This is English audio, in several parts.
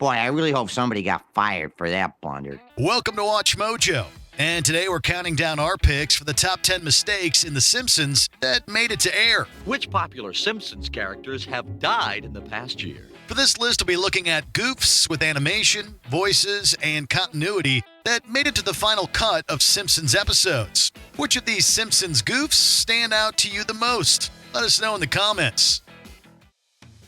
Boy, I really hope somebody got fired for that blunder. Welcome to Watch Mojo. And today we're counting down our picks for the top 10 mistakes in The Simpsons that made it to air. Which popular Simpsons characters have died in the past year? For this list, we'll be looking at goofs with animation, voices, and continuity that made it to the final cut of Simpsons episodes. Which of these Simpsons goofs stand out to you the most? Let us know in the comments.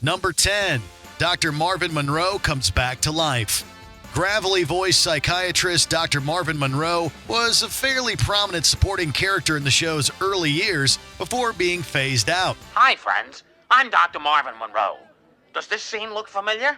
Number 10. Dr. Marvin Monroe comes back to life. Gravelly voiced psychiatrist Dr. Marvin Monroe was a fairly prominent supporting character in the show's early years before being phased out. Hi, friends. I'm Dr. Marvin Monroe. Does this scene look familiar?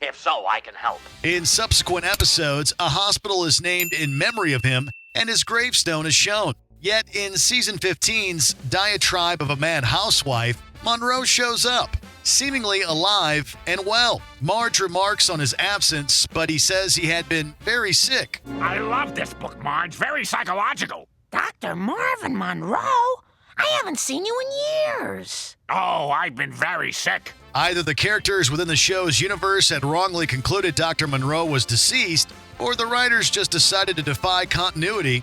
If so, I can help. In subsequent episodes, a hospital is named in memory of him and his gravestone is shown. Yet in season 15's Diatribe of a Mad Housewife, Monroe shows up, seemingly alive and well. Marge remarks on his absence, but he says he had been very sick. I love this book, Marge. Very psychological. Dr. Marvin Monroe? I haven't seen you in years. Oh, I've been very sick. Either the characters within the show's universe had wrongly concluded Dr. Monroe was deceased, or the writers just decided to defy continuity.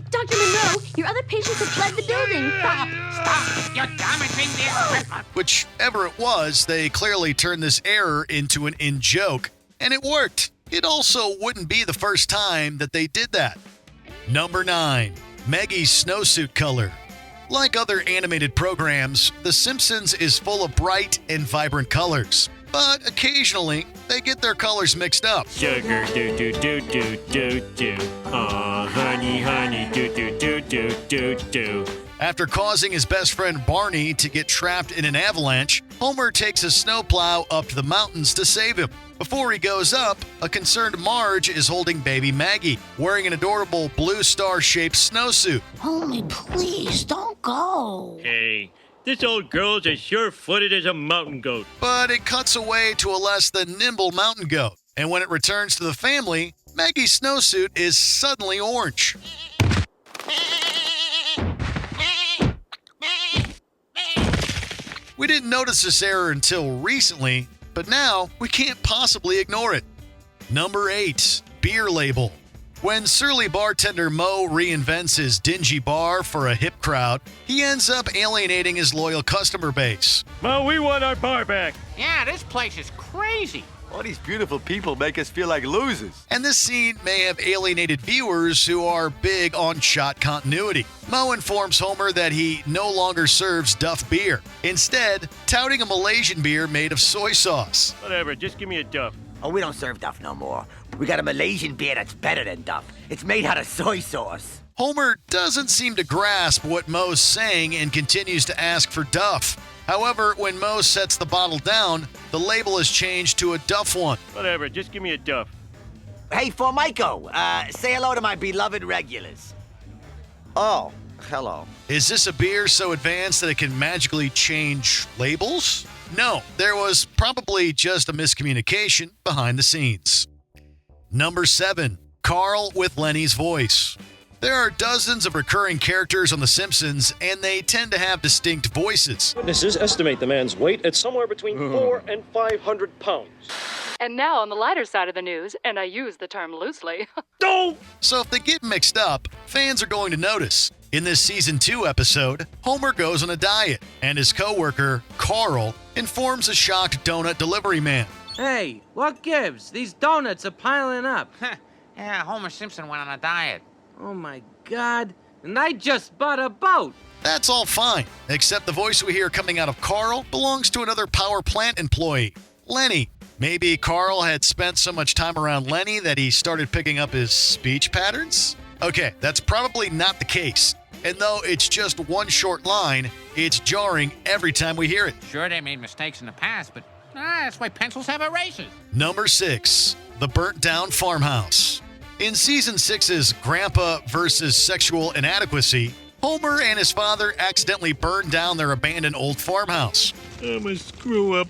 Dr. Monroe, your other patients have fled the building. Stop! You're damaging the equipment. Whichever it was, they clearly turned this error into an in-joke, and it worked. It also wouldn't be the first time that they did that. Number 9. Maggie's snowsuit color. Like other animated programs, The Simpsons is full of bright and vibrant colors. But occasionally, they get their colors mixed up. Sugar do do do do do do. Aw, honey, honey do do do do do do. After causing his best friend Barney to get trapped in an avalanche, Homer takes a snowplow up to the mountains to save him. Before he goes up, a concerned Marge is holding baby Maggie, wearing an adorable blue star-shaped snowsuit. Homie, please, don't go. Hey, this old girl's as sure-footed as a mountain goat. But it cuts away to a less than nimble mountain goat, and when it returns to the family, Maggie's snowsuit is suddenly orange. We didn't notice this error until recently, but now we can't possibly ignore it. Number 8. Beer label. When surly bartender Moe reinvents his dingy bar for a hip crowd, he ends up alienating his loyal customer base. Well, we want our bar back. Yeah, this place is crazy. All these beautiful people make us feel like losers. And this scene may have alienated viewers who are big on shot continuity. Moe informs Homer that he no longer serves Duff beer, instead touting a Malaysian beer made of soy sauce. Whatever, just give me a Duff. Oh, we don't serve Duff no more. We got a Malaysian beer that's better than Duff. It's made out of soy sauce. Homer doesn't seem to grasp what Moe's saying and continues to ask for Duff. However, when Moe sets the bottle down, the label is changed to a Duff one. Whatever, just give me a Duff. Hey, Formico, say hello to my beloved regulars. Oh, hello. Is this a beer so advanced that it can magically change labels? No, there was probably just a miscommunication behind the scenes. Number 7. Carl with Lenny's voice. There are dozens of recurring characters on The Simpsons, and they tend to have distinct voices. Witnesses estimate the man's weight at somewhere between 400 and 500 pounds. And now on the lighter side of the news, and I use the term loosely. So if they get mixed up, fans are going to notice. In this season 2 episode, Homer goes on a diet, and his coworker, Carl, informs a shocked donut delivery man. Hey, what gives? These donuts are piling up. Yeah, Homer Simpson went on a diet. Oh my God, and I just bought a boat. That's all fine, except the voice we hear coming out of Carl belongs to another power plant employee, Lenny. Maybe Carl had spent so much time around Lenny that he started picking up his speech patterns? Okay, that's probably not the case. And though it's just one short line, it's jarring every time we hear it. Sure, they made mistakes in the past, but that's why pencils have erasers. Number 6. The Burnt Down Farmhouse. In Season 6's Grandpa versus Sexual Inadequacy, Homer and his father accidentally burned down their abandoned old farmhouse. I'm a screw-up.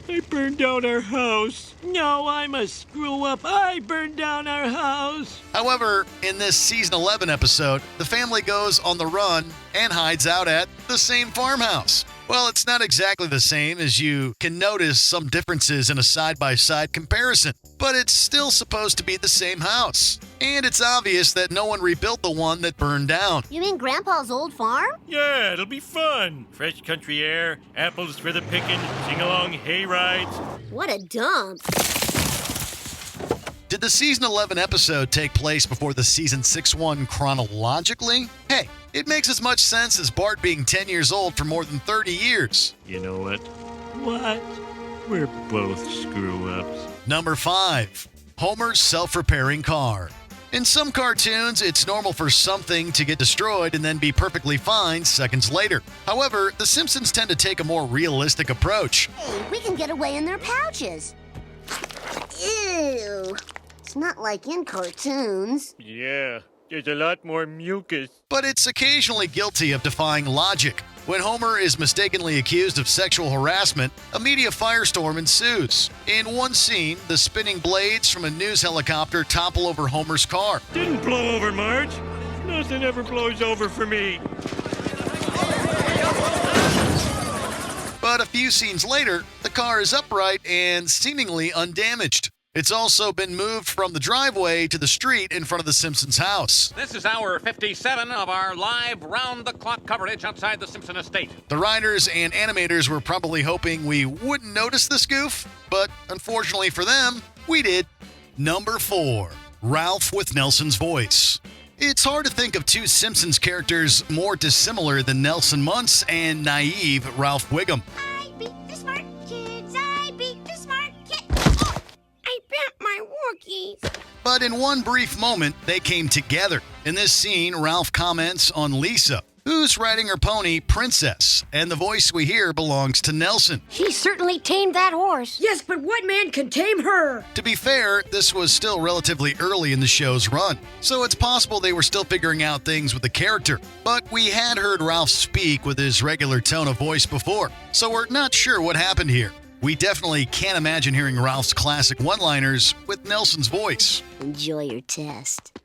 I burned down our house. No, I'm a screw-up. I burned down our house. However, in this Season 11 episode, the family goes on the run and hides out at the same farmhouse. Well, it's not exactly the same, as you can notice some differences in a side-by-side comparison, but it's still supposed to be the same house. And it's obvious that no one rebuilt the one that burned down. You mean Grandpa's old farm? Yeah, it'll be fun. Fresh country air, apples for the picking, sing-along hay rides. What a dump. Did the season 11 episode take place before the season 6 one chronologically? Hey, it makes as much sense as Bart being 10 years old for more than 30 years. You know what? What? We're both screw-ups. Number 5. Homer's self-repairing car. In some cartoons, it's normal for something to get destroyed and then be perfectly fine seconds later. However, The Simpsons tend to take a more realistic approach. Hey, we can get away in their pouches. Ew. It's not like in cartoons. Yeah, there's a lot more mucus. But it's occasionally guilty of defying logic. When Homer is mistakenly accused of sexual harassment, a media firestorm ensues. In one scene, the spinning blades from a news helicopter topple over Homer's car. Didn't blow over, Marge. Nothing ever blows over for me. But a few scenes later, the car is upright and seemingly undamaged. It's also been moved from the driveway to the street in front of the Simpsons house. This is hour 57 of our live round-the-clock coverage outside the Simpson estate. The writers and animators were probably hoping we wouldn't notice this goof, but unfortunately for them, we did. Number 4. Ralph with Nelson's voice. It's hard to think of two Simpsons characters more dissimilar than Nelson Muntz and naive Ralph Wiggum. I beat the smart kids. I beat the smart kids. Oh, I bent my Wookiees. But in one brief moment, they came together. In this scene, Ralph comments on Lisa, who's riding her pony, Princess, and the voice we hear belongs to Nelson. She certainly tamed that horse. Yes, but what man can tame her? To be fair, this was still relatively early in the show's run, so it's possible they were still figuring out things with the character. But we had heard Ralph speak with his regular tone of voice before, so we're not sure what happened here. We definitely can't imagine hearing Ralph's classic one-liners with Nelson's voice. Enjoy your test.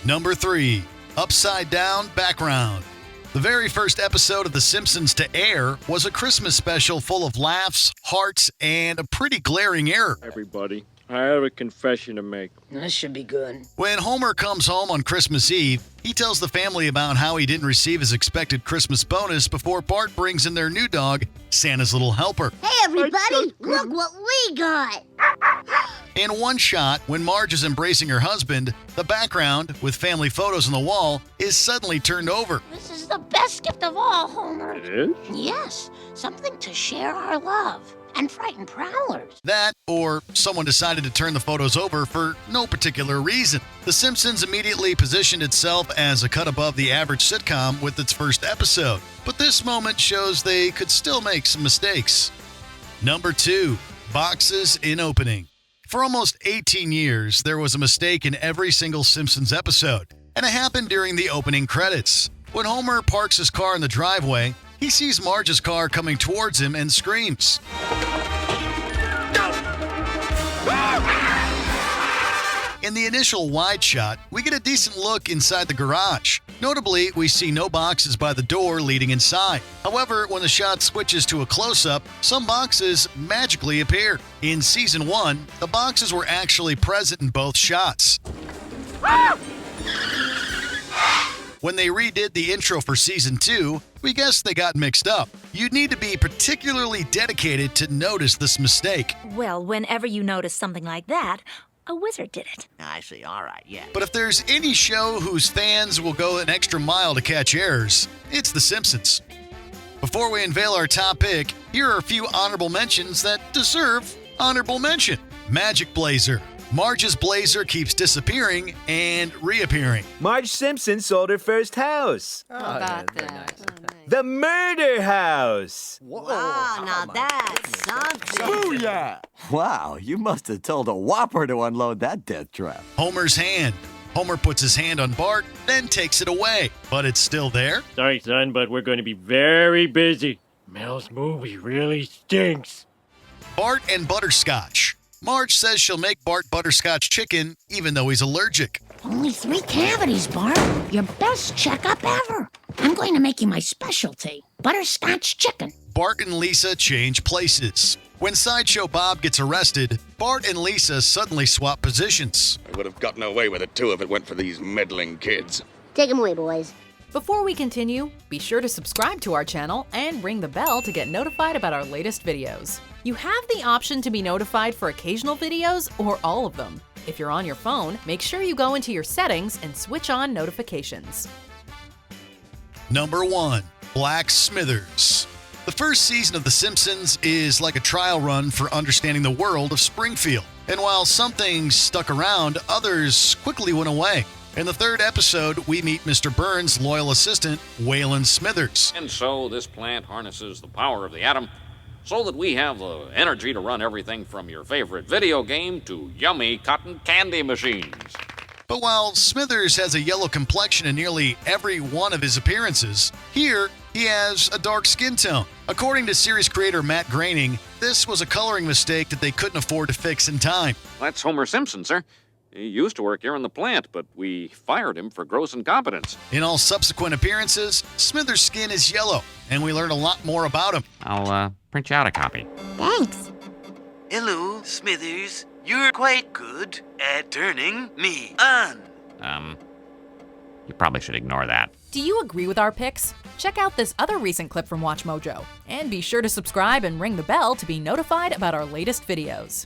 Number 3. Upside Down Background. The very first episode of The Simpsons to air was a Christmas special full of laughs, hearts, and a pretty glaring error. Everybody, I have a confession to make. This should be good. When Homer comes home on Christmas Eve, he tells the family about how he didn't receive his expected Christmas bonus before Bart brings in their new dog, Santa's Little Helper. Hey, everybody, look what we got. In one shot, when Marge is embracing her husband, the background, with family photos on the wall, is suddenly turned over. This is the best gift of all, Homer. It is? Yes, something to share our love and frighten prowlers. That, or someone decided to turn the photos over for no particular reason. The Simpsons immediately positioned itself as a cut above the average sitcom with its first episode, but this moment shows they could still make some mistakes. Number 2. Boxes in opening. For almost 18 years, there was a mistake in every single Simpsons episode, and it happened during the opening credits. When Homer parks his car in the driveway, he sees Marge's car coming towards him and screams. In the initial wide shot, we get a decent look inside the garage. Notably, we see no boxes by the door leading inside. However, when the shot switches to a close-up, some boxes magically appear. In Season 1, the boxes were actually present in both shots. When they redid the intro for Season 2, we guess they got mixed up. You'd need to be particularly dedicated to notice this mistake. Well, whenever you notice something like that, a wizard did it. I see. All right, yeah. But if there's any show whose fans will go an extra mile to catch errors, it's The Simpsons. Before we unveil our top pick, here are a few honorable mentions that deserve honorable mention. Magic Blazer. Marge's blazer keeps disappearing and reappearing. Marge Simpson sold her first house. How about that? Nice. The murder house. Wow, now that's something. Booyah! Wow, you must have told a whopper to unload that death trap. Homer's hand. Homer puts his hand on Bart, then takes it away. But it's still there. Sorry, son, but we're going to be very busy. Mel's movie really stinks. Bart and butterscotch. Marge says she'll make Bart butterscotch chicken even though he's allergic. Only 3 cavities, Bart. Your best checkup ever. I'm going to make you my specialty. butterscotch chicken. Bart and Lisa change places. When Sideshow Bob gets arrested, Bart and Lisa suddenly swap positions. I would have gotten away with it too if it went for these meddling kids. Take 'em away, boys. Before we continue, be sure to subscribe to our channel and ring the bell to get notified about our latest videos. You have the option to be notified for occasional videos or all of them. If you're on your phone, make sure you go into your settings and switch on notifications. Number 1. Black Smithers. The first season of The Simpsons is like a trial run for understanding the world of Springfield. And while some things stuck around, others quickly went away. In the third episode, we meet Mr. Burns' loyal assistant, Waylon Smithers. And so this plant harnesses the power of the atom so that we have the energy to run everything from your favorite video game to yummy cotton candy machines. But while Smithers has a yellow complexion in nearly every one of his appearances, here he has a dark skin tone. According to series creator Matt Groening, this was a coloring mistake that they couldn't afford to fix in time. That's Homer Simpson, sir. He used to work here in the plant, but we fired him for gross incompetence. In all subsequent appearances, Smithers' skin is yellow, and we learn a lot more about him. I'll print you out a copy. Thanks. Hello, Smithers. You're quite good at turning me on. You probably should ignore that. Do you agree with our picks? Check out this other recent clip from WatchMojo. And be sure to subscribe and ring the bell to be notified about our latest videos.